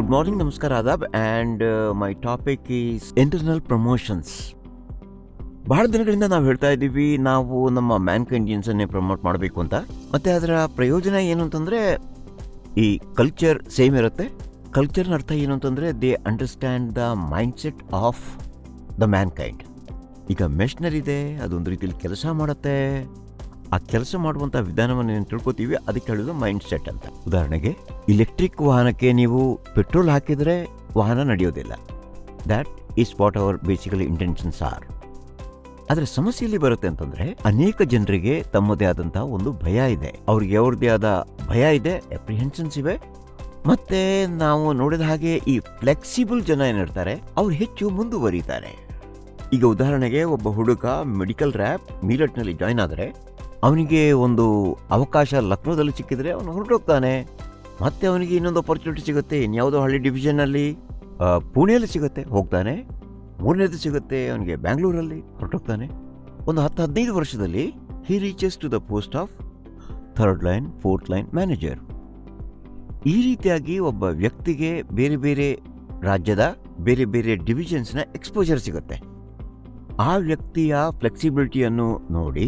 Good morning, Namaskar, Adab, and my topic is internal promotions. ಬಹಳ ದಿನಗಳಿಂದ ನಾವು ಹೇಳ್ತಾ ಇದ್ದೀವಿ, ನಾವು ನಮ್ಮ ಮ್ಯಾನ್ಕೈಂಡ್ ಜೀನ್ಸನ್ನೇ ಪ್ರಮೋಟ್ ಮಾಡಬೇಕು ಅಂತ. ಮತ್ತೆ ಅದರ ಪ್ರಯೋಜನ ಏನು ಅಂತಂದರೆ, ಈ ಕಲ್ಚರ್ ಸೇಮ್ ಇರುತ್ತೆ. ಕಲ್ಚರ್ನ ಅರ್ಥ ಏನು ಅಂತಂದರೆ, they understand the mind set of the Mankind. ಈಗ ಮೆಷಿನರಿ ಇದೆ, ಅದೊಂದು ರೀತಿಯಲ್ಲಿ ಕೆಲಸ ಮಾಡುತ್ತೆ. ಆ ಕೆಲಸ ಮಾಡುವಂಥ ವಿಧಾನವನ್ನು ಏನು ತಿಳ್ಕೊತೀವಿ, ಅದಕ್ಕೆ ಹೇಳೋದು ಮೈಂಡ್ ಸೆಟ್ ಅಂತ. ಉದಾಹರಣೆಗೆ, ಇಲೆಕ್ಟ್ರಿಕ್ ವಾಹನಕ್ಕೆ ನೀವು ಪೆಟ್ರೋಲ್ ಹಾಕಿದರೆ ವಾಹನ ನಡೆಯೋದಿಲ್ಲ. That is what our basically intentions are. ಆದರೆ ಸಮಸ್ಯೆ ಎಲ್ಲಿ ಬರುತ್ತೆ ಅಂತಂದ್ರೆ, ಅನೇಕ ಜನರಿಗೆ ತಮ್ಮದೇ ಆದಂತಹ ಒಂದು ಭಯ ಇದೆ. ಅವ್ರಿಗೆ ಅವ್ರದ್ದೇ ಆದ ಭಯ ಇದೆ, ಅಪ್ರಿಹೆನ್ಷನ್ಸ್ ಇವೆ. ಮತ್ತೆ ನಾವು ನೋಡಿದ ಹಾಗೆ ಈ ಫ್ಲೆಕ್ಸಿಬಲ್ ಜನ ಏನಿರ್ತಾರೆ, ಅವ್ರು ಹೆಚ್ಚು ಮುಂದುವರಿತಾರೆ. ಈಗ ಉದಾಹರಣೆಗೆ, ಒಬ್ಬ ಹುಡುಗ ಮೆಡಿಕಲ್ ರ್ಯಾಪ್ ಮೀರಟ್ನಲ್ಲಿ ಜಾಯ್ನ್ ಆದರೆ, ಅವನಿಗೆ ಒಂದು ಅವಕಾಶ ಲಕ್ನೋದಲ್ಲಿ ಸಿಕ್ಕಿದ್ರೆ ಅವನು ಹೊರಟೋಗ್ತಾನೆ. ಮತ್ತೆ ಅವನಿಗೆ ಇನ್ನೊಂದು ಅಪರ್ಚುನಿಟಿ ಸಿಗುತ್ತೆ ಇನ್ಯಾವುದೋ ಹಳ್ಳಿ ಡಿವಿಷನಲ್ಲಿ, ಪುಣೆಯಲ್ಲಿ ಸಿಗುತ್ತೆ, ಹೋಗ್ತಾನೆ. ಮೂರನೇದು ಸಿಗುತ್ತೆ ಅವನಿಗೆ ಬ್ಯಾಂಗ್ಳೂರಲ್ಲಿ, ಹೊರಟೋಗ್ತಾನೆ. ಒಂದು 10-15 ವರ್ಷದಲ್ಲಿ he reaches to the post of 3rd line 4th line manager. ಈ ರೀತಿಯಾಗಿ ಒಬ್ಬ ವ್ಯಕ್ತಿಗೆ ಬೇರೆ ಬೇರೆ ರಾಜ್ಯದ ಬೇರೆ ಬೇರೆ ಡಿವಿಷನ್ಸ್ನ ಎಕ್ಸ್ಪೋಜರ್ ಸಿಗುತ್ತೆ. ಆ ವ್ಯಕ್ತಿಯ ಫ್ಲೆಕ್ಸಿಬಿಲಿಟಿಯನ್ನು ನೋಡಿ,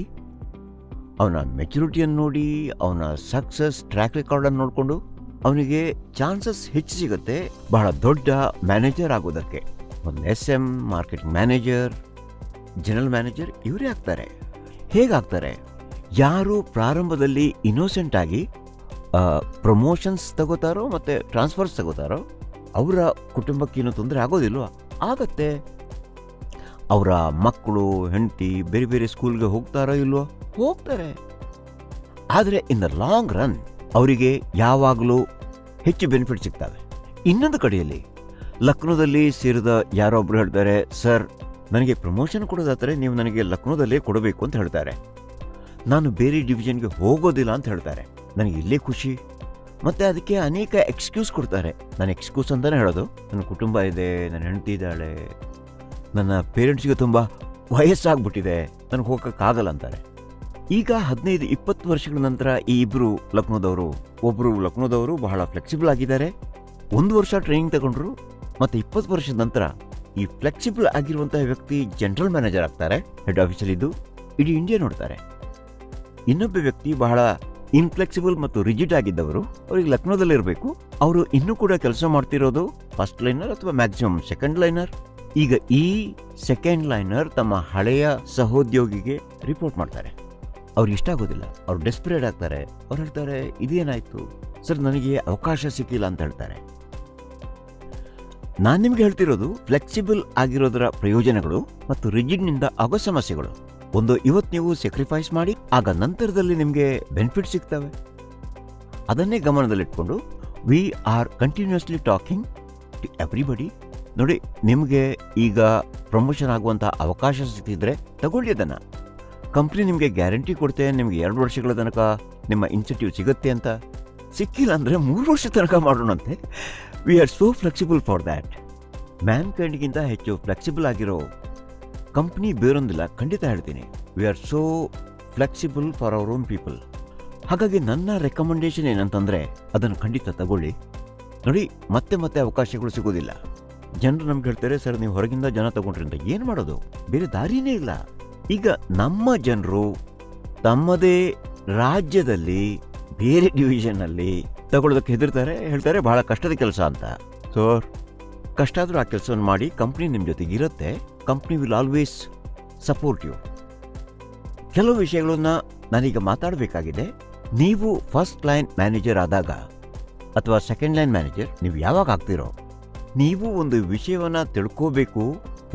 ಅವನ ಮೆಚುರಿಟಿಯನ್ನು ನೋಡಿ, ಅವನ ಸಕ್ಸಸ್ ಟ್ರ್ಯಾಕ್ ರೆಕಾರ್ಡನ್ನು ನೋಡಿಕೊಂಡು ಅವನಿಗೆ ಚಾನ್ಸಸ್ ಹೆಚ್ಚು ಸಿಗುತ್ತೆ ಬಹಳ ದೊಡ್ಡ ಮ್ಯಾನೇಜರ್ ಆಗೋದಕ್ಕೆ. ಒಂದು SM, marketing manager, general manager ಇವರೇ ಆಗ್ತಾರೆ. ಹೇಗಾಗ್ತಾರೆ? ಯಾರು ಪ್ರಾರಂಭದಲ್ಲಿ ಇನ್ನೋಸೆಂಟ್ ಆಗಿ ಪ್ರಮೋಷನ್ಸ್ ತಗೋತಾರೋ ಮತ್ತು ಟ್ರಾನ್ಸ್ಫರ್ಸ್ ತಗೋತಾರೋ, ಅವರ ಕುಟುಂಬಕ್ಕೆ ಏನೂ ತೊಂದರೆ ಆಗೋದಿಲ್ವ? ಆಗತ್ತೆ. ಅವರ ಮಕ್ಕಳು, ಹೆಂಡತಿ ಬೇರೆ ಬೇರೆ ಸ್ಕೂಲ್ಗೆ ಹೋಗ್ತಾರೋ ಇಲ್ವೋ? ಹೋಗ್ತಾರೆ. ಆದರೆ ಇನ್ ದ ಲಾಂಗ್ ರನ್ ಅವರಿಗೆ ಯಾವಾಗಲೂ ಹೆಚ್ಚು ಬೆನಿಫಿಟ್ ಸಿಗ್ತವೆ. ಇನ್ನೊಂದು ಕಡೆಯಲ್ಲಿ ಲಕ್ನೋದಲ್ಲಿ ಸೇರಿದ ಯಾರೋ ಒಬ್ರು ಹೇಳ್ತಾರೆ, ಸರ್ ನನಗೆ ಪ್ರಮೋಷನ್ ಕೊಡೋದಾದರೆ ನೀವು ನನಗೆ ಲಕ್ನೋದಲ್ಲೇ ಕೊಡಬೇಕು ಅಂತ ಹೇಳ್ತಾರೆ. ನಾನು ಬೇರೆ ಡಿವಿಷನ್ಗೆ ಹೋಗೋದಿಲ್ಲ ಅಂತ ಹೇಳ್ತಾರೆ. ನನಗೆ ಇಲ್ಲೇ ಖುಷಿ. ಮತ್ತು ಅದಕ್ಕೆ ಅನೇಕ ಎಕ್ಸ್ಕ್ಯೂಸ್ ಕೊಡ್ತಾರೆ. ನಾನು ಎಕ್ಸ್ಕ್ಯೂಸ್ ಅಂತಲೇ ಹೇಳೋದು, ನನ್ನ ಕುಟುಂಬ ಇದೆ, ನನ್ನ ಹೆಂಡತಿ ಇದ್ದಾಳೆ, ನನ್ನ ಪೇರೆಂಟ್ಸ್ಗೆ ತುಂಬ ವಯಸ್ಸಾಗ್ಬಿಟ್ಟಿದೆ, ನನಗೆ ಹೋಗೋಕ್ಕಾಗಲ್ಲ ಅಂತಾರೆ. ಈಗ 15-20 ವರ್ಷಗಳ ನಂತರ ಈ ಇಬ್ಬರು ಒಬ್ಬರು ಲಕ್ನೋದವರು ಬಹಳ ಫ್ಲೆಕ್ಸಿಬಲ್ ಆಗಿದ್ದಾರೆ. 1 ವರ್ಷ ಟ್ರೈನಿಂಗ್ ತಗೊಂಡ್ರು. ಮತ್ತು 20 ವರ್ಷದ ನಂತರ ಈ ಫ್ಲೆಕ್ಸಿಬಲ್ ಆಗಿರುವಂತಹ ವ್ಯಕ್ತಿ ಜನರಲ್ ಮ್ಯಾನೇಜರ್ ಆಗ್ತಾರೆ. ಹೆಡ್ ಆಫೀಸಲ್ಲಿದ್ದು ಇಡೀ ಇಂಡಿಯಾ ನೋಡ್ತಾರೆ. ಇನ್ನೊಬ್ಬ ವ್ಯಕ್ತಿ ಬಹಳ ಇನ್ಫ್ಲೆಕ್ಸಿಬಲ್ ಮತ್ತು ರಿಜಿಡ್ ಆಗಿದ್ದವರು, ಅವ್ರಿಗೆ ಲಕ್ನೋದಲ್ಲಿರಬೇಕು. ಅವರು ಇನ್ನೂ ಕೂಡ ಕೆಲಸ ಮಾಡ್ತಿರೋದು 1st ಲೈನರ್ ಅಥವಾ ಮ್ಯಾಕ್ಸಿಮಮ್ 2nd ಲೈನರ್. ಈಗ ಈ 2nd ಲೈನರ್ ತಮ್ಮ ಹಳೆಯ ಸಹೋದ್ಯೋಗಿಗೆ ರಿಪೋರ್ಟ್ ಮಾಡ್ತಾರೆ. ಅವ್ರಿಗೆ ಇಷ್ಟ ಆಗೋದಿಲ್ಲ, ಅವ್ರು ಡೆಸ್ಪರೇಟ್ ಆಗ್ತಾರೆ. ಅವ್ರು ಹೇಳ್ತಾರೆ, ಇದೇನಾಯ್ತು ಸರ್, ನನಗೆ ಅವಕಾಶ ಸಿಕ್ಕಿಲ್ಲ ಅಂತ ಹೇಳ್ತಾರೆ. ನಾನು ನಿಮ್ಗೆ ಹೇಳ್ತಿರೋದು ಫ್ಲೆಕ್ಸಿಬಲ್ ಆಗಿರೋದರ ಪ್ರಯೋಜನಗಳು ಮತ್ತು ರಿಜಿಡ್ನಿಂದ ಆಗೋ ಸಮಸ್ಯೆಗಳು. ಒಂದು, ಇವತ್ತು ನೀವು ಸ್ಯಾಕ್ರಿಫೈಸ್ ಮಾಡಿ, ಆಗ ನಂತರದಲ್ಲಿ ನಿಮಗೆ ಬೆನಿಫಿಟ್ ಸಿಗ್ತವೆ. ಅದನ್ನೇ ಗಮನದಲ್ಲಿಟ್ಕೊಂಡು we are continuously talking to everybody. ನೋಡಿ, ನಿಮಗೆ ಈಗ ಪ್ರಮೋಷನ್ ಆಗುವಂಥ ಅವಕಾಶ ಸಿಕ್ಕಿದ್ರೆ ತಗೊಳ್ಳಿ ಅದನ್ನು. ಕಂಪ್ನಿ ನಿಮಗೆ ಗ್ಯಾರಂಟಿ ಕೊಡ್ತೆ, ನಿಮಗೆ 2 ವರ್ಷಗಳ ತನಕ ನಿಮ್ಮ ಇನ್ಸೆಂಟಿವ್ ಸಿಗುತ್ತೆ ಅಂತ. ಸಿಕ್ಕಿಲ್ಲ ಅಂದರೆ 3 ವರ್ಷ ತನಕ ಮಾಡೋಣಂತೆ. We are so flexible for that. ಮ್ಯಾನ್ಕೈಂಡ್ಗಿಂತ ಹೆಚ್ಚು ಫ್ಲೆಕ್ಸಿಬಲ್ ಆಗಿರೋ ಕಂಪ್ನಿ ಬೇರೊಂದಿಲ್ಲ, ಖಂಡಿತ ಹೇಳ್ತೀನಿ. We are so flexible for our own people. ಹಾಗಾಗಿ ನನ್ನ ರೆಕಮೆಂಡೇಶನ್ ಏನಂತಂದರೆ, ಅದನ್ನು ಖಂಡಿತ ತಗೊಳ್ಳಿ. ನೋಡಿ, ಮತ್ತೆ ಮತ್ತೆ ಅವಕಾಶಗಳು ಸಿಗೋದಿಲ್ಲ. ಜನರು ನಮ್ಗೆ ಹೇಳ್ತಾರೆ, ಸರ್ ನೀವು ಹೊರಗಿಂದ ಜನ ತಗೊಂಡ್ರಿ ಅಂತ. ಏನು ಮಾಡೋದು? ಬೇರೆ ದಾರಿನೇ ಇಲ್ಲ. ಈಗ ನಮ್ಮ ಜನರು ತಮ್ಮದೇ ರಾಜ್ಯದಲ್ಲಿ ಬೇರೆ ಡಿವಿಷನ್ನಲ್ಲಿ ತಗೊಳ್ಳೋದಕ್ಕೆ ಹೆದರ್ತಾರೆ. ಹೇಳ್ತಾರೆ ಬಹಳ ಕಷ್ಟದ ಕೆಲಸ ಅಂತ. ಸೊ ಕಷ್ಟ ಆದರೂ ಆ ಕೆಲಸವನ್ನು ಮಾಡಿ, ಕಂಪ್ನಿ ನಿಮ್ಮ ಜೊತೆಗೆ ಇರುತ್ತೆ. Company will always support you. ಕೆಲವು ವಿಷಯಗಳನ್ನ ನಾನೀಗ ಮಾತಾಡಬೇಕಾಗಿದೆ. ನೀವು 1st ಲೈನ್ ಮ್ಯಾನೇಜರ್ ಆದಾಗ ಅಥವಾ 2nd ಲೈನ್ ಮ್ಯಾನೇಜರ್ ನೀವು ಯಾವಾಗ ಆಗ್ತಿರೋ, ನೀವು ಒಂದು ವಿಷಯವನ್ನು ತಿಳ್ಕೋಬೇಕು.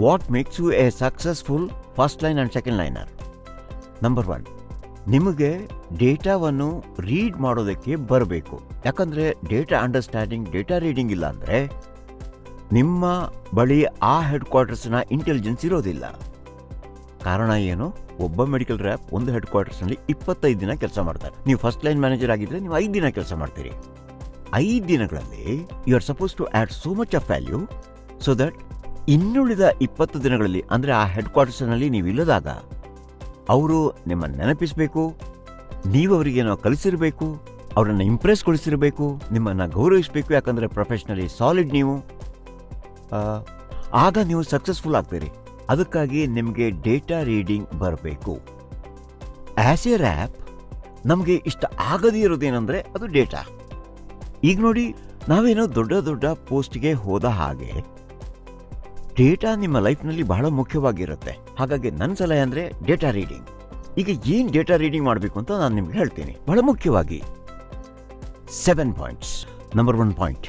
What makes you a successful 1st line and 2nd liner? Number 1, ನಿಮಗೆ ಡೇಟಾವನ್ನು ರೀಡ್ ಮಾಡೋದಕ್ಕೆ ಬರಬೇಕು. ಯಾಕಂದರೆ ಡೇಟಾ ಅಂಡರ್ಸ್ಟ್ಯಾಂಡಿಂಗ್, ಡೇಟಾ ರೀಡಿಂಗ್ ಇಲ್ಲ ಅಂದರೆ ನಿಮ್ಮ ಬಳಿ ಆ ಹೆಡ್ ಕ್ವಾರ್ಟರ್ಸ್ನ ಇಂಟೆಲಿಜೆನ್ಸ್ ಇರೋದಿಲ್ಲ. ಕಾರಣ ಏನು? ಒಬ್ಬ ಮೆಡಿಕಲ್ ರ್ಯಾಪ್ ಒಂದು ಹೆಡ್ ಕ್ವಾರ್ಟರ್ಸ್ನಲ್ಲಿ 25 ದಿನ ಕೆಲಸ ಮಾಡ್ತಾರೆ. ನೀವು 1st ಲೈನ್ ಮ್ಯಾನೇಜರ್ ಆಗಿದ್ದರೆ ನೀವು 5 ದಿನ ಕೆಲಸ ಮಾಡ್ತೀರಿ. 5 ದಿನಗಳಲ್ಲಿ you are suppose to add so much of value so that ಇನ್ನುಳಿದ 20 ದಿನಗಳಲ್ಲಿ, ಅಂದರೆ ಆ ಹೆಡ್ ಕ್ವಾರ್ಟರ್ಸ್ನಲ್ಲಿ ನೀವು ಇಲ್ಲದಾಗ ಅವರು ನಿಮ್ಮನ್ನು ನೆನಪಿಸಬೇಕು, ನೀವು ಅವರಿಗೇನೋ ಕಲಿಸಿರಬೇಕು. ಅವರನ್ನು ಇಂಪ್ರೆಸ್ಗೊಳಿಸಿರಬೇಕು, ನಿಮ್ಮನ್ನು ಗೌರವಿಸಬೇಕು. ಯಾಕಂದರೆ ಪ್ರೊಫೆಷ್ನಲಿ ಸಾಲಿಡ್ ನೀವು, ಆಗ ನೀವು ಸಕ್ಸಸ್ಫುಲ್ ಆಗ್ತೀರಿ. ಅದಕ್ಕಾಗಿ ನಿಮಗೆ ಡೇಟಾ ರೀಡಿಂಗ್ ಬರಬೇಕು. ಆ್ಯಸ್ ಎ ರ್ಯಾಪ್ ನಮಗೆ ಇಷ್ಟ ಆಗದೇ ಇರೋದೇನೆಂದರೆ ಅದು ಡೇಟಾ. ಈಗ ನೋಡಿ, ನಾವೇನೋ ದೊಡ್ಡ ದೊಡ್ಡ ಪೋಸ್ಟ್ಗೆ ಹೋದ ಹಾಗೆ ಡೇಟಾ ನಿಮ್ಮ ಲೈಫ್ನಲ್ಲಿ ಬಹಳ ಮುಖ್ಯವಾಗಿರುತ್ತೆ. ಹಾಗಾಗಿ ನನ್ನ ಸಲಹೆ ಅಂದರೆ ಡೇಟಾ ರೀಡಿಂಗ್. ಈಗ ಏನು ಡೇಟಾ ರೀಡಿಂಗ್ ಮಾಡಬೇಕು ಅಂತ ನಾನು ನಿಮ್ಗೆ ಹೇಳ್ತೀನಿ. ಬಹಳ ಮುಖ್ಯವಾಗಿ 7 ಪಾಯಿಂಟ್ಸ್. ನಂಬರ್ 1 ಪಾಯಿಂಟ್,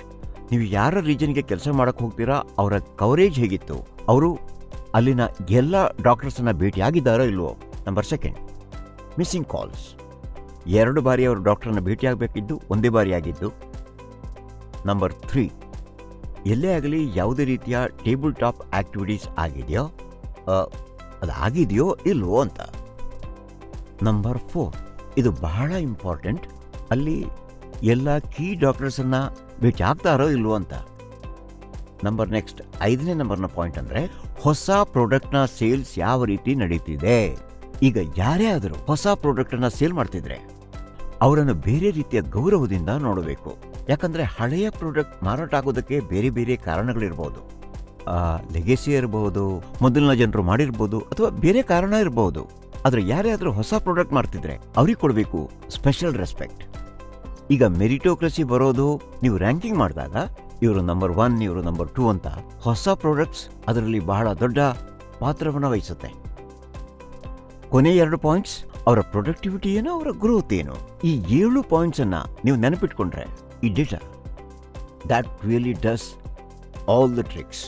ನೀವು ಯಾರ ರೀಜನ್ಗೆ ಕೆಲಸ ಮಾಡಕ್ಕೆ ಹೋಗ್ತೀರಾ ಅವರ ಕವರೇಜ್ ಹೇಗಿತ್ತು, ಅವರು ಅಲ್ಲಿನ ಎಲ್ಲ ಡಾಕ್ಟರ್ಸನ್ನು ಭೇಟಿಯಾಗಿದ್ದಾರೋ ಇಲ್ವೋ. Number 2, missing calls. 2 ಬಾರಿ ಅವರು ಡಾಕ್ಟರನ್ನು ಭೇಟಿಯಾಗಬೇಕಿದ್ದು, ಒಂದೇ ಬಾರಿ ಆಗಿದ್ದು. ನಂಬರ್ 3, ಎಲ್ಲೇ ಆಗಲಿ ಯಾವುದೇ ರೀತಿಯ ಟೇಬಲ್ ಟಾಪ್ ಆಕ್ಟಿವಿಟೀಸ್ ಆಗಿದೆಯೋ, ಅದಾಗಿದೆಯೋ ಇಲ್ವೋ ಅಂತ. ನಂಬರ್ 4, ಇದು ಬಹಳ ಇಂಪಾರ್ಟೆಂಟ್, ಅಲ್ಲಿ ಎಲ್ಲ ಕೀ ಡಾಕ್ಟರ್ಸನ್ನು ಭೇಟಿ ಆಗ್ತಾರೋ ಇಲ್ವೋ ಅಂತ. ನೆಕ್ಸ್ಟ್ 5ನೇ ನಂಬರ್ನ ಪಾಯಿಂಟ್ ಅಂದರೆ ಹೊಸ ಪ್ರಾಡಕ್ಟ್ನ ಸೇಲ್ಸ್ ಯಾವ ರೀತಿ ನಡೀತಿದೆ. ಈಗ ಯಾರೇ ಆದರೂ ಹೊಸ ಪ್ರಾಡಕ್ಟನ್ನು ಸೇಲ್ ಮಾಡ್ತಿದ್ರೆ ಅವರನ್ನು ಬೇರೆ ರೀತಿಯ ಗೌರವದಿಂದ ನೋಡಬೇಕು. ಯಾಕಂದರೆ ಹಳೆಯ ಪ್ರಾಡಕ್ಟ್ ಮಾರಾಟ ಆಗೋದಕ್ಕೆ ಬೇರೆ ಬೇರೆ ಕಾರಣಗಳಿರ್ಬೋದು. ಲೆಗೆಸಿ ಇರಬಹುದು, ಮೊದಲಿನ ಜನರು ಮಾಡಿರ್ಬೋದು, ಅಥವಾ ಬೇರೆ ಕಾರಣ ಇರಬಹುದು. ಆದರೆ ಯಾರೇ ಆದರೂ ಹೊಸ ಪ್ರಾಡಕ್ಟ್ ಮಾಡ್ತಿದ್ರೆ ಅವ್ರಿಗೆ ಕೊಡಬೇಕು ಸ್ಪೆಷಲ್ ರೆಸ್ಪೆಕ್ಟ್. ಈಗ ಮೆರಿಟೋಕ್ರಸಿ ಬರೋದು ನೀವು ರ್ಯಾಂಕಿಂಗ್ ಮಾಡಿದಾಗ ಇವರು ನಂಬರ್ 1, ಇವರು ನಂಬರ್ 2 ಅಂತ. ಹೊಸ ಪ್ರಾಡಕ್ಟ್ಸ್ ಅದರಲ್ಲಿ ಬಹಳ ದೊಡ್ಡ ಪಾತ್ರವನ್ನು ವಹಿಸುತ್ತೆ. ಕೊನೆ 2 ಪಾಯಿಂಟ್ಸ್, ಅವರ ಪ್ರೊಡಕ್ಟಿವಿಟಿ ಏನು, ಅವರ ಗ್ರೋತ್ ಏನು. ಈ 7 ಪಾಯಿಂಟ್ಸನ್ನು ನೀವು ನೆನಪಿಟ್ಕೊಂಡ್ರೆ ಈ data that really does all the tricks.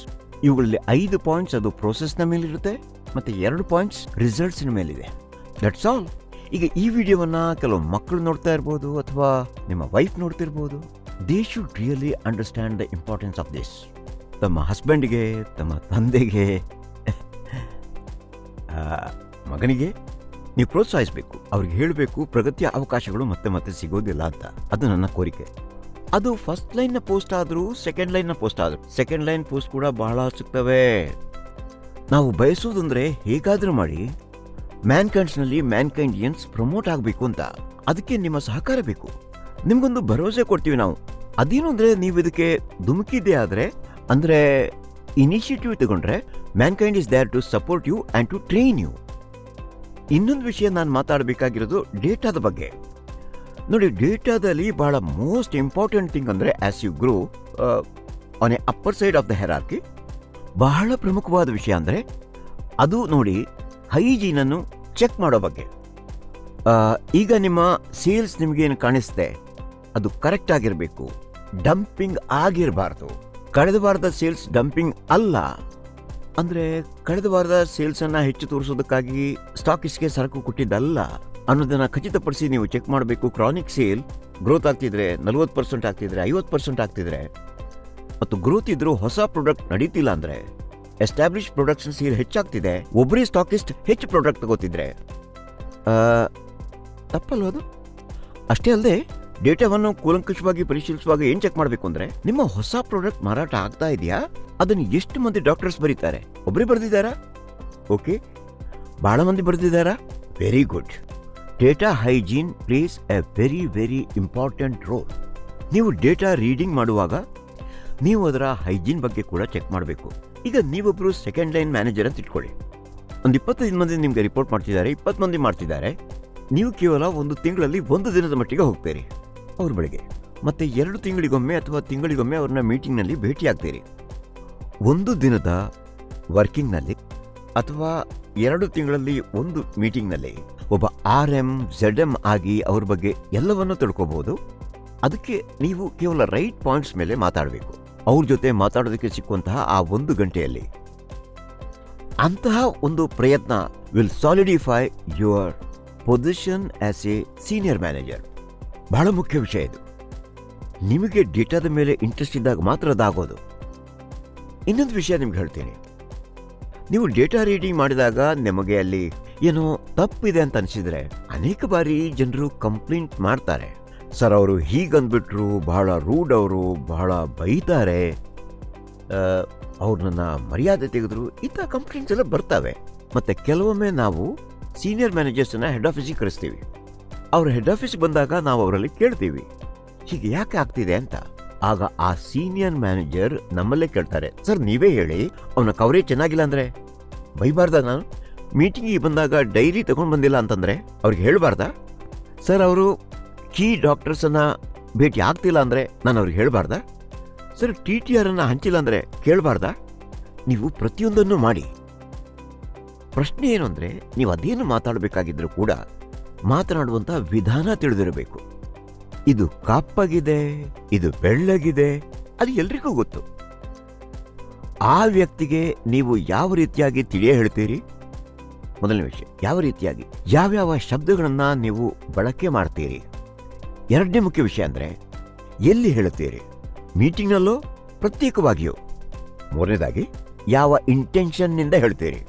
ಇವುಗಳಲ್ಲಿ 5 ಪಾಯಿಂಟ್ಸ್ ಅದು ಪ್ರೋಸೆಸ್ನ ಮೇಲಿರುತ್ತೆ, ಮತ್ತು 2 ಪಾಯಿಂಟ್ಸ್ ರಿಸಲ್ಟ್ಸ್ನ ಮೇಲಿದೆ. That's all. ಈಗ ಈ ವಿಡಿಯೋವನ್ನು ಕೆಲವು ಮಕ್ಕಳು ನೋಡ್ತಾ ಇರ್ಬೋದು, ಅಥವಾ ನಿಮ್ಮ ವೈಫ್ ನೋಡ್ತಿರ್ಬೋದು. They should really understand the importance of this. ತಮ್ಮ ಹಸ್ಬೆಂಡ್ಗೆ, ತಮ್ಮ ತಂದೆಗೆ, ಮಗನಿಗೆ ನೀವು ಪ್ರೋತ್ಸಾಹಿಸಬೇಕು. ಅವ್ರಿಗೆ ಹೇಳಬೇಕು ಪ್ರಗತಿಯ ಅವಕಾಶಗಳು ಮತ್ತೆ ಮತ್ತೆ ಸಿಗೋದಿಲ್ಲ ಅಂತ. ಅದು ನನ್ನ ಕೋರಿಕೆ. ಅದು ಫಸ್ಟ್ ಲೈನ್ನ ಪೋಸ್ಟ್ ಆದರೂ, ಸೆಕೆಂಡ್ ಲೈನ್ನ ಪೋಸ್ಟ್ ಆದರೂ, ಸೆಕೆಂಡ್ ಲೈನ್ ಪೋಸ್ಟ್ ಕೂಡ ಬಹಳ ಸಿಗ್ತವೆ. ನಾವು ಬಯಸೋದಂದ್ರೆ ಹೇಗಾದರೂ ಮಾಡಿ ಮ್ಯಾನ್ಕೈಂಡ್ಸ್ನಲ್ಲಿ ಮ್ಯಾನ್ಕೈಂಡಿಯನ್ಸ್ ಪ್ರಮೋಟ್ ಆಗಬೇಕು ಅಂತ. ಅದಕ್ಕೆ ನಿಮ್ಮ ಸಹಕಾರ ಬೇಕು. ನಿಮ್ಗೊಂದು ಭರವಸೆ ಕೊಡ್ತೀವಿ ನಾವು. ಅದೇನು ಅಂದರೆ, ನೀವು ಇದಕ್ಕೆ ಧುಮುಕಿದ್ದೇ ಆದರೆ, ಅಂದರೆ ಇನಿಷಿಯೇಟಿವ್ ತಗೊಂಡ್ರೆ, Mankind is there to support you and to train you. ಇನ್ನೊಂದು ವಿಷಯ ನಾನು ಮಾತಾಡಬೇಕಾಗಿರೋದು ಡೇಟಾದ ಬಗ್ಗೆ. ನೋಡಿ, ಡೇಟಾದಲ್ಲಿ ಬಹಳ ಮೋಸ್ಟ್ ಇಂಪಾರ್ಟೆಂಟ್ ಥಿಂಗ್ ಅಂದರೆ, as you grow on a upper side of the hierarchy, ಬಹಳ ಪ್ರಮುಖವಾದ ವಿಷಯ ಅಂದರೆ ಅದು ನೋಡಿ ಹೈಜೀನನ್ನು ಚೆಕ್ ಮಾಡೋ ಬಗ್ಗೆ. ಈಗ ನಿಮ್ಮ ಸೇಲ್ಸ್ ನಿಮಗೇನು ಕಾಣಿಸ್ತೆ ಅದು ಕರೆಕ್ಟ್ ಆಗಿರಬೇಕು, ಡಂಪಿಂಗ್ ಆಗಿರಬಾರ್ದು. ಕಳೆದ ವಾರದ ಸೇಲ್ಸ್ ಡಂಪಿಂಗ್ ಅಲ್ಲ. ಅಂದರೆ ಕಳೆದ ವಾರದ ಸೇಲ್ಸನ್ನು ಹೆಚ್ಚು ತೋರಿಸೋದಕ್ಕಾಗಿ ಸ್ಟಾಕಿಸ್ಟ್ಗೆ ಸರಕು ಕೊಟ್ಟಿದ್ದಲ್ಲ ಅನ್ನೋದನ್ನು ಖಚಿತಪಡಿಸಿ ನೀವು ಚೆಕ್ ಮಾಡಬೇಕು. ಕ್ರಾನಿಕ್ ಸೇಲ್ ಗ್ರೋತ್ ಆಗ್ತಿದ್ರೆ, 40% ಆಗ್ತಿದ್ರೆ, 50% ಆಗ್ತಿದ್ರೆ, ಮತ್ತು ಗ್ರೋತ್ ಇದ್ರೂ ಹೊಸ ಪ್ರಾಡಕ್ಟ್ ನಡೀತಿಲ್ಲ ಅಂದರೆ, ಎಸ್ಟಾಬ್ಲಿಷ್ ಪ್ರೊಡಕ್ಷನ್ ಸೇಲ್ ಹೆಚ್ಚಾಗ್ತಿದೆ, ಒಬ್ಬರೇ ಸ್ಟಾಕಿಸ್ಟ್ ಹೆಚ್ಚು ಪ್ರಾಡಕ್ಟ್ ತಗೋತಿದ್ರೆ ತಪ್ಪಲ್ವ ಅದು? ಅಷ್ಟೇ ಅಲ್ಲದೆ ಡೇಟಾವನ್ನು ಕೂಲಂಕಷವಾಗಿ ಪರಿಶೀಲಿಸುವಾಗ ಏನು ಚೆಕ್ ಮಾಡಬೇಕು ಅಂದರೆ, ನಿಮ್ಮ ಹೊಸ ಪ್ರಾಡಕ್ಟ್ ಮಾರಾಟ ಆಗ್ತಾ ಇದೆಯಾ, ಅದನ್ನು ಎಷ್ಟು ಮಂದಿ ಡಾಕ್ಟರ್ಸ್ ಬರೀತಾರೆ? ಒಬ್ಬರೇ ಬರೆದಿದ್ದಾರಾ? ಓಕೆ. ಬಹಳ ಮಂದಿ ಬರೆದಿದ್ದಾರಾ? Very good. Data hygiene plays a very very important role. ನೀವು ಡೇಟಾ ರೀಡಿಂಗ್ ಮಾಡುವಾಗ ನೀವು ಅದರ ಹೈಜೀನ್ ಬಗ್ಗೆ ಕೂಡ ಚೆಕ್ ಮಾಡಬೇಕು. ಈಗ ನೀವೊಬ್ಬರು ಸೆಕೆಂಡ್ ಲೈನ್ ಮ್ಯಾನೇಜರ್ ಅಂತ ಇಟ್ಕೊಳ್ಳಿ. ಒಂದು 25 ಮಂದಿ ನಿಮಗೆ ರಿಪೋರ್ಟ್ ಮಾಡ್ತಿದ್ದಾರೆ, 20 ಮಂದಿ ಮಾಡ್ತಿದ್ದಾರೆ. ನೀವು ಕೇವಲ 1 ತಿಂಗಳಲ್ಲಿ 1 ದಿನದ ಮಟ್ಟಿಗೆ ಹೋಗ್ತೀರಿ ಅವ್ರ ಬಳಿಗೆ, ಮತ್ತೆ 2 ತಿಂಗಳಿಗೊಮ್ಮೆ ಅಥವಾ ತಿಂಗಳಿಗೊಮ್ಮೆ ಅವ್ರನ್ನ ಮೀಟಿಂಗ್ನಲ್ಲಿ ಭೇಟಿಯಾಗ್ತೀರಿ. 1 ದಿನದ ವರ್ಕಿಂಗ್ನಲ್ಲಿ ಅಥವಾ 2 ತಿಂಗಳಲ್ಲಿ 1 ಮೀಟಿಂಗ್ನಲ್ಲಿ ಒಬ್ಬ RM ZM ಆಗಿ ಅವ್ರ ಬಗ್ಗೆ ಎಲ್ಲವನ್ನೂ ತಿಳ್ಕೋಬಹುದು. ಅದಕ್ಕೆ ನೀವು ಕೇವಲ ರೈಟ್ ಪಾಯಿಂಟ್ಸ್ ಮೇಲೆ ಮಾತಾಡಬೇಕು. ಅವ್ರ ಜೊತೆ ಮಾತಾಡೋದಕ್ಕೆ ಸಿಕ್ಕುವಂತಹ ಆ 1 ಗಂಟೆಯಲ್ಲಿ ಅಂತಹ ಒಂದು ಪ್ರಯತ್ನ will solidify your position as a senior manager. ಬಹಳ ಮುಖ್ಯ ವಿಷಯ ಇದು. ನಿಮಗೆ ಡೇಟಾದ ಮೇಲೆ ಇಂಟ್ರೆಸ್ಟ್ ಇದ್ದಾಗ ಮಾತ್ರ ಅದಾಗೋದು. ಇನ್ನೊಂದು ವಿಷಯ ನಿಮ್ಗೆ ಹೇಳ್ತೀನಿ. ನೀವು ಡೇಟಾ ರೀಡಿಂಗ್ ಮಾಡಿದಾಗ ನಿಮಗೆ ಅಲ್ಲಿ ಏನೋ ತಪ್ಪಿದೆ ಅಂತ ಅನಿಸಿದ್ರೆ, ಅನೇಕ ಬಾರಿ ಜನರು ಕಂಪ್ಲೇಂಟ್ ಮಾಡ್ತಾರೆ. ಸರ್, ಅವರು ಹೀಗಂದ್ಬಿಟ್ರು, ಬಹಳ ರೂಡ್, ಅವರು ಬಹಳ ಬೈತಾರೆ, ಅವ್ರು ನನ್ನ ಮರ್ಯಾದೆ ತೆಗೆದ್ರು, ಇಂಥ ಕಂಪ್ಲೇಂಟ್ಸ್ ಎಲ್ಲ ಬರ್ತವೆ. ಮತ್ತು ಕೆಲವೊಮ್ಮೆ ನಾವು ಸೀನಿಯರ್ ಮ್ಯಾನೇಜರ್ಸನ್ನ ಹೆಡ್ ಆಫೀಸಿಗೆ ಕರೆಸ್ತೀವಿ. ಅವ್ರ ಹೆಡ್ ಆಫೀಸ್ಗೆ ಬಂದಾಗ ನಾವು ಅವರಲ್ಲಿ ಕೇಳ್ತೀವಿ ಹೀಗೆ ಯಾಕೆ ಆಗ್ತಿದೆ ಅಂತ. ಆಗ ಆ ಸೀನಿಯರ್ ಮ್ಯಾನೇಜರ್ ನಮ್ಮಲ್ಲೇ ಕೇಳ್ತಾರೆ, ಸರ್ ನೀವೇ ಹೇಳಿ, ಅವನ ಕವರೇಜ್ ಚೆನ್ನಾಗಿಲ್ಲ ಅಂದ್ರೆ ಬೈಬಾರ್ದ? ನಾನು ಮೀಟಿಂಗಿಗೆ ಬಂದಾಗ ಡೈರಿ ತಗೊಂಡು ಬಂದಿಲ್ಲ ಅಂತಂದ್ರೆ ಅವ್ರಿಗೆ ಹೇಳ್ಬಾರ್ದಾ? ಸರ್ ಅವರು ಕೀ ಡಾಕ್ಟರ್ಸನ್ನ ಭೇಟಿ ಆಗ್ತಿಲ್ಲ ಅಂದ್ರೆ ನಾನು ಅವ್ರಿಗೆ ಹೇಳ್ಬಾರ್ದಾ? ಸರ್ TTR ಅನ್ನ ಹಂಚಿಲ್ಲ ಅಂದ್ರೆ ಕೇಳಬಾರ್ದಾ? ನೀವು ಪ್ರತಿಯೊಂದನ್ನು ಮಾಡಿ. ಪ್ರಶ್ನೆ ಏನು ಅಂದ್ರೆ, ನೀವು ಅದೇನು ಮಾತಾಡಬೇಕಾಗಿದ್ರು ಕೂಡ ಮಾತನಾಡುವಂತ ವಿಧಾನ ತಿಳಿದಿರಬೇಕು. ಇದು ಕಪ್ಪಗಿದೆ, ಇದು ಬೆಳ್ಳಗಿದೆ, ಅದು ಎಲ್ರಿಗೂ ಗೊತ್ತು. ಆ ವ್ಯಕ್ತಿಗೆ ನೀವು ಯಾವ ರೀತಿಯಾಗಿ ತಿಳಿಯ ಹೇಳ್ತೀರಿ? ಮೊದಲನೇ ವಿಷಯ, ಯಾವ ರೀತಿಯಾಗಿ ಯಾವ್ಯಾವ ಶಬ್ದಗಳನ್ನ ನೀವು ಬಳಕೆ ಮಾಡ್ತೀರಿ. ಎರಡನೇ ಮುಖ್ಯ ವಿಷಯ ಅಂದ್ರೆ ಎಲ್ಲಿ ಹೇಳುತ್ತೀರಿ, ಮೀಟಿಂಗ್ನಲ್ಲೋ ಪ್ರತ್ಯೇಕವಾಗಿಯೋ. ಮೂರನೇದಾಗಿ ಯಾವ ಇಂಟೆನ್ಷನ್ನಿಂದ ಹೇಳ್ತೀರಿ,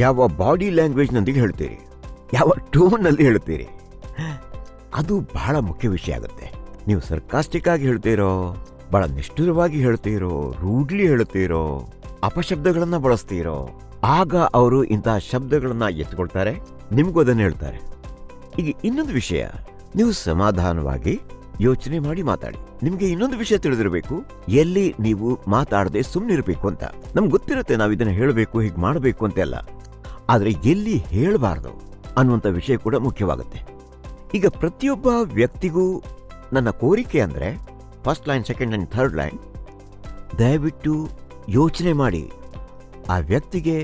ಯಾವ ಬಾಡಿ ಲ್ಯಾಂಗ್ವೇಜ್ನೊಂದಿಗೆ ಹೇಳ್ತೀರಿ, ಯಾವ ಟೋನ್ನಲ್ಲಿ ಹೇಳ್ತೀರಿ. ಅದು ಬಹಳ ಮುಖ್ಯ ವಿಷಯ ಆಗುತ್ತೆ. ನೀವು ಸರ್ಕಾಸ್ಟಿಕ್ ಆಗಿ ಹೇಳ್ತೀರೋ, ಬಹಳ ನಿಷ್ಠುರವಾಗಿ ಹೇಳ್ತೀರೋ, ರೂಡ್ಲಿ ಹೇಳ್ತೀರೋ, ಅಪಶಬ್ದಗಳನ್ನ ಬಳಸ್ತೀರೋ, ಆಗ ಅವರು ಇಂತಹ ಶಬ್ದಗಳನ್ನ ಎತ್ಕೊಳ್ತಾರೆ, ನಿಮ್ಗೂ ಅದನ್ನು ಹೇಳ್ತಾರೆ. ಈಗ ಇನ್ನೊಂದು ವಿಷಯ, ನೀವು ಸಮಾಧಾನವಾಗಿ ಯೋಚನೆ ಮಾಡಿ ಮಾತಾಡಿ. ನಿಮ್ಗೆ ಇನ್ನೊಂದು ವಿಷಯ ತಿಳಿದಿರಬೇಕು, ಎಲ್ಲಿ ನೀವು ಮಾತಾಡದೆ ಸುಮ್ಮನಿರ್ಬೇಕು ಅಂತ. ನಮ್ಗೆ ಗೊತ್ತಿರುತ್ತೆ ನಾವು ಇದನ್ನ ಹೇಳಬೇಕು, ಹೀಗೆ ಮಾಡಬೇಕು ಅಂತೆಲ್ಲ, ಆದ್ರೆ ಎಲ್ಲಿ ಹೇಳಬಾರ್ದು ಅನ್ನುವಂಥ ವಿಷಯ ಕೂಡ ಮುಖ್ಯವಾಗುತ್ತೆ. ಈಗ ಪ್ರತಿಯೊಬ್ಬ ವ್ಯಕ್ತಿಗೂ ನನ್ನ ಕೋರಿಕೆ ಅಂದ್ರೆ, first line, second line, third line, ದಯವಿಟ್ಟು ಯೋಚನೆ ಮಾಡಿ ಆ ವ್ಯಕ್ತಿಗೆ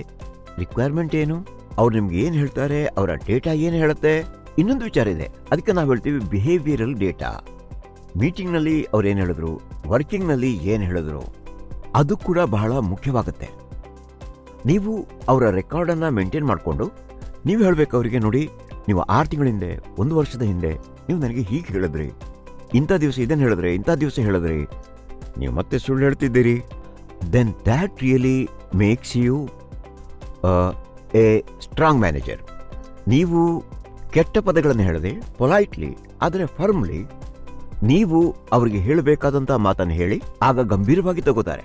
ರಿಕ್ವೈರ್ಮೆಂಟ್ ಏನು, ಅವ್ರು ನಿಮ್ಗೆ ಏನು ಹೇಳ್ತಾರೆ, ಅವರ ಡೇಟಾ ಏನು ಹೇಳುತ್ತೆ. ಇನ್ನೊಂದು ವಿಚಾರ ಇದೆ, ಅದಕ್ಕೆ ನಾವು ಹೇಳ್ತೀವಿ ಬಿಹೇವಿಯರಲ್ ಡೇಟಾ. ಮೀಟಿಂಗ್ನಲ್ಲಿ ಅವ್ರು ಏನು ಹೇಳಿದ್ರು, ವರ್ಕಿಂಗ್ನಲ್ಲಿ ಏನು ಹೇಳಿದ್ರು, ಅದು ಕೂಡ ಬಹಳ ಮುಖ್ಯವಾಗುತ್ತೆ. ನೀವು ಅವರ ರೆಕಾರ್ಡನ್ನು ಮೇಂಟೈನ್ ಮಾಡಿಕೊಂಡು ನೀವು ಹೇಳಬೇಕು ಅವರಿಗೆ, ನೋಡಿ ನೀವು 6 ತಿಂಗಳ ಹಿಂದೆ, 1 ವರ್ಷದ ಹಿಂದೆ ನೀವು ನನಗೆ ಹೀಗೆ ಹೇಳಿದ್ರಿ, ಇಂಥ ದಿವಸ ಇದನ್ನು ಹೇಳಿದ್ರಿ, ಇಂಥ ದಿವಸ ಹೇಳಿದ್ರಿ, ನೀವು ಮತ್ತೆ ಸುಳ್ಳು ಹೇಳ್ತಿದ್ದೀರಿ. Then that really makes you a strong manager. ನೀವು ಕೆಟ್ಟ ಪದಗಳನ್ನು ಹೇಳದೆ ಪೊಲೈಟ್ಲಿ ಆದರೆ ಫರ್ಮ್ಲಿ ನೀವು ಅವರಿಗೆ ಹೇಳಬೇಕಾದಂಥ ಮಾತನ್ನು ಹೇಳಿ, ಆಗ ಗಂಭೀರವಾಗಿ ತಗೋತಾರೆ.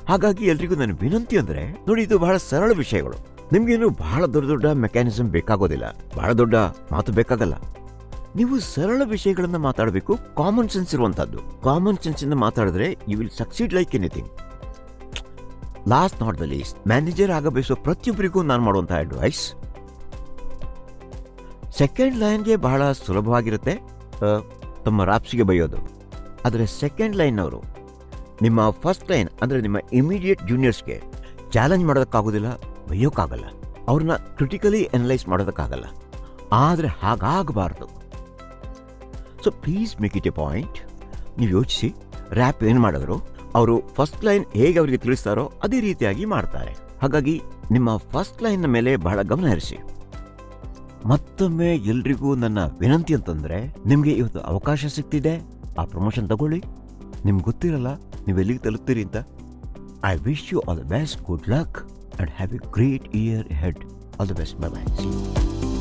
ಹಾಗಾಗಿ ಎಲ್ರಿಗೂ ನನ್ನ ವಿನಂತಿ ಅಂದ್ರೆ, ನೋಡಿ ಇದು ಬಹಳ ಸರಳ ವಿಷಯಗಳು. ನಿಮ್ಗೇನು ಬಹಳ ದೊಡ್ಡ ದೊಡ್ಡ ಮೆಕ್ಯಾನಿಸಮ್ ಬೇಕಾಗೋದಿಲ್ಲ, ಬಹಳ ದೊಡ್ಡ ಮಾತು ಬೇಕಾಗಲ್ಲ. ನೀವು ಸರಳ ವಿಷಯಗಳನ್ನ ಮಾತಾಡಬೇಕು, ಕಾಮನ್ ಸೆನ್ಸ್ ಇರುವಂತದ್ದು. ಕಾಮನ್ ಸೆನ್ಸ್ ಇಂದ ಮಾತಾಡಿದ್ರೆ you will succeed like anything. Last not the least, manager ಆಗ ಬಯಸೋ ಪ್ರತಿಯೊಬ್ಬರಿಗೂ ನಾನು ಮಾಡುವಂತಹ ಅಡ್ವೈಸ್, ಸೆಕೆಂಡ್ ಲೈನ್ಗೆ ಬಹಳ ಸುಲಭವಾಗಿರುತ್ತೆ ತಮ್ಮ ರಾಪ್ಸಿಗೆ ಬೈಯೋದು. ಆದರೆ ಸೆಕೆಂಡ್ ಲೈನ್ನವರು ನಿಮ್ಮ ಫಸ್ಟ್ ಲೈನ್ ಅಂದರೆ ನಿಮ್ಮ ಇಮಿಡಿಯೇಟ್ ಜೂನಿಯರ್ಸ್ಗೆ ಚಾಲೆಂಜ್ ಮಾಡೋದಕ್ಕಾಗೋದಿಲ್ಲ, ಬೈಯೋಕ್ಕಾಗಲ್ಲ, ಅವ್ರನ್ನ ಕ್ರಿಟಿಕಲಿ ಅನಲೈಸ್ ಮಾಡೋದಕ್ಕಾಗಲ್ಲ. ಆದರೆ ಹಾಗಾಗಬಾರ್ದು. So please make it a point. ನೀವು ಯೋಚಿಸಿ, ರ್ಯಾಪ್ ಏನು ಮಾಡಿದ್ರು, ಅವರು ಫಸ್ಟ್ ಲೈನ್ ಹೇಗೆ ಅವರಿಗೆ ತಿಳಿಸ್ತಾರೋ ಅದೇ ರೀತಿಯಾಗಿ ಮಾಡ್ತಾರೆ. ಹಾಗಾಗಿ ನಿಮ್ಮ ಫಸ್ಟ್ ಲೈನ್ನ ಮೇಲೆ ಬಹಳ ಗಮನ ಹರಿಸಿ. ಮತ್ತೊಮ್ಮೆ ಎಲ್ರಿಗೂ ನನ್ನ ವಿನಂತಿ ಅಂತಂದ್ರೆ, ನಿಮಗೆ ಇವತ್ತು ಅವಕಾಶ ಸಿಗ್ತಿದೆ, ಆ ಪ್ರಮೋಷನ್ ತಗೊಳ್ಳಿ. ನಿಮ್ಗೆ ಗೊತ್ತಿರಲ್ಲ ನೀವು ಎಲ್ಲಿಗೆ ತಲುಪ್ತೀರಿ ಅಂತ. I wish you all the best, good luck and have a great year ahead. All the best. Bye bye. See you.